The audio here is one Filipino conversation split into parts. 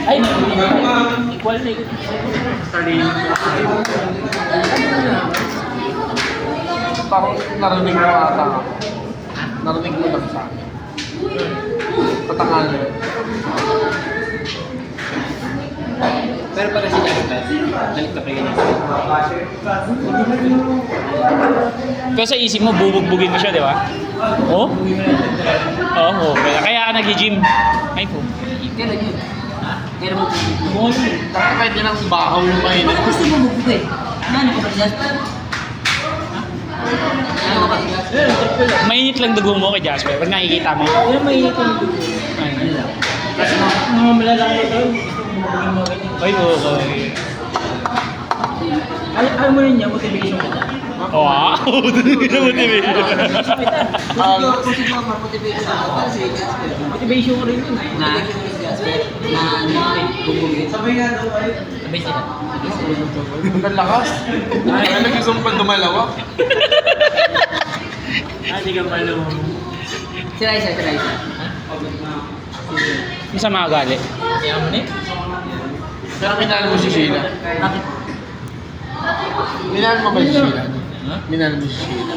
Ay, equal na ikot. Parang narinig mo ata. Narinig mo lang sa akin. Patangal na yun. Pero pag kasi Jasper, balik ka pa yun. Pero sa isip mo, bubugbugin mo siya, di ba? Oh? Oo, kaya ka nag-gym. Ay po. Kailan yun? Kailan mo bubugbog? Kahit din ang bahaw yung mainit. Gusto mo bugbog eh. Ano ka ba Jasper? Ano ka ba Jasper? Mainit lang dugo mo kay Jasper. Pag nakikita mo. Ano mainit yung bugbog? Ay, Kasi mga malalaki daw. ay okay. Alam mo rin niya, motivation ka. Wow! Motivation. Motivation ko rin yun. Na? Bugbogin. Sabay nga daw kayo. Sabay sila. Ang lakas. Ay, nag-isumpan dumalawa. Hindi ka pala mo. Sila isa. Yung sa mga gali. Kaya mo na eh. Pero minahal mo si Sheila. Bakit? Minahal mo ba si Sheila? Minahal mo si Sheila.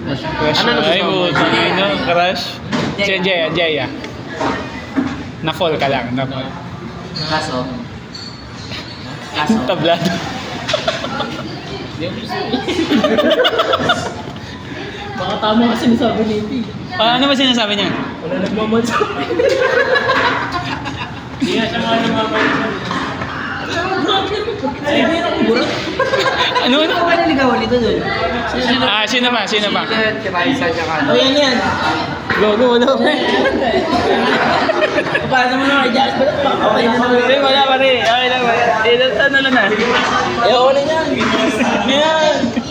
Crush Ano ay gusto mo? buti no? Crush? Si Anjaya. Na-fall ka lang. Na-fall. Kaso? Tablado. Baka tama kasi sinasabi ni Iti. Ano ba sinasabi niya? Wala nagmamansa. Hindi nga siya mga nagmamansa. Ay, hindi ako burat. Ano? Hindi ka ba naligawan nito dun? Sino ba? Sheila, Raisa, tsaka O yan. Go. Para naman naman kay Jasper, pakapay na naman. Wala pa rin. Okay lang. Ano na.